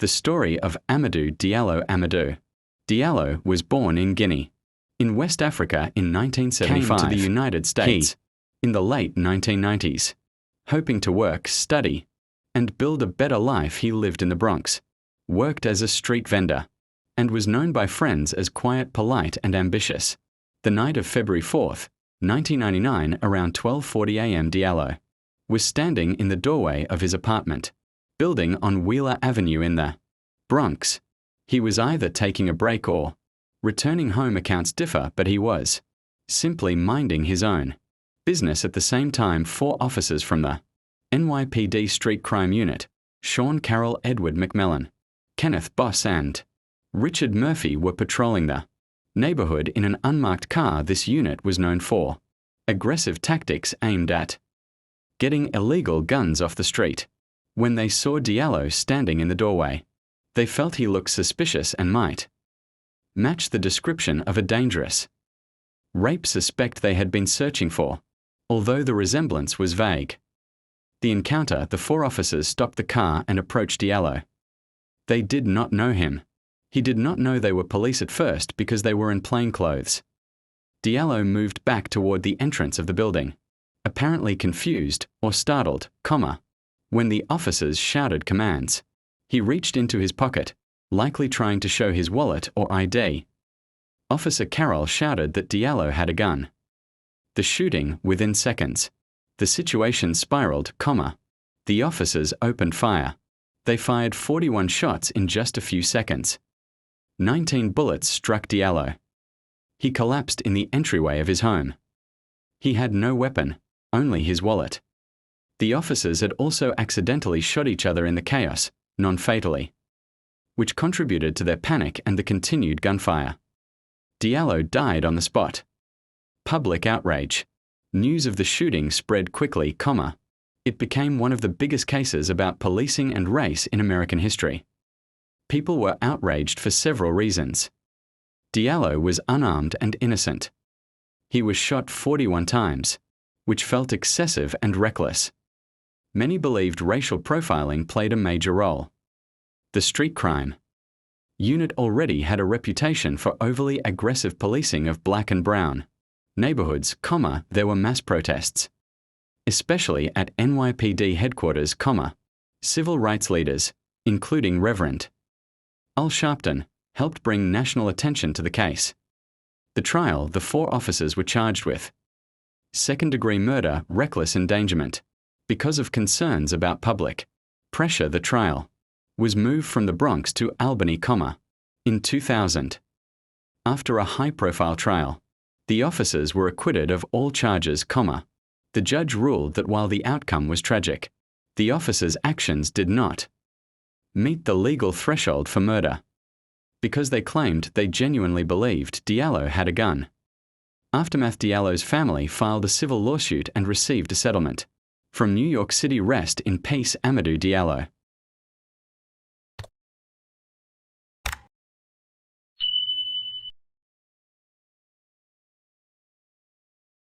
The story of Amadou Diallo. Amadou Diallo was born in Guinea, in West Africa in 1975. Came to the United States in the late 1990s. Hoping to work, study, and build a better life, he lived in the Bronx, worked as a street vendor, and was known by friends as quiet, polite, and ambitious. The night of February 4th, 1999, around 12:40 a.m., Diallo was standing in the doorway of his apartment building on Wheeler Avenue in the Bronx. He was either taking a break or returning home. Accounts differ, but he was simply minding his own business. At the same time, 4 officers from the NYPD Street Crime Unit, Sean Carroll, Edward McMillan, Kenneth Boss, and Richard Murphy, were patrolling the neighborhood in an unmarked car. This unit was known for aggressive tactics aimed at getting illegal guns off the street. When they saw Diallo standing in the doorway, they felt he looked suspicious and might match the description of a dangerous rape suspect they had been searching for, although the resemblance was vague. The encounter, the 4 officers stopped the car and approached Diallo. They did not know him. He did not know they were police at first because they were in plain clothes. Diallo moved back toward the entrance of the building, apparently confused or startled, when the officers shouted commands. He reached into his pocket, likely trying to show his wallet or ID. Officer Carroll shouted that Diallo had a gun. The shooting within seconds. The situation spiraled, the officers opened fire. They fired 41 shots in just a few seconds. 19 bullets struck Diallo. He collapsed in the entryway of his home. He had no weapon, only his wallet. The officers had also accidentally shot each other in the chaos, non-fatally, which contributed to their panic and the continued gunfire. Diallo died on the spot. Public outrage. News of the shooting spread quickly, it became one of the biggest cases about policing and race in American history. People were outraged for several reasons. Diallo was unarmed and innocent. He was shot 41 times, which felt excessive and reckless. Many believed racial profiling played a major role. The street crime unit already had a reputation for overly aggressive policing of black and brown neighborhoods, there were mass protests, especially at NYPD headquarters, civil rights leaders, including Reverend Al Sharpton, helped bring national attention to the case. The trial, the 4 officers were charged with second-degree murder, reckless endangerment. Because of concerns about public pressure, the trial was moved from the Bronx to Albany, in 2000. After a high-profile trial, the officers were acquitted of all charges, the judge ruled that while the outcome was tragic, the officers' actions did not meet the legal threshold for murder, because they claimed they genuinely believed Diallo had a gun. Aftermath. Diallo's family filed a civil lawsuit and received a settlement. From New York City. Rest in peace, Amadou Diallo.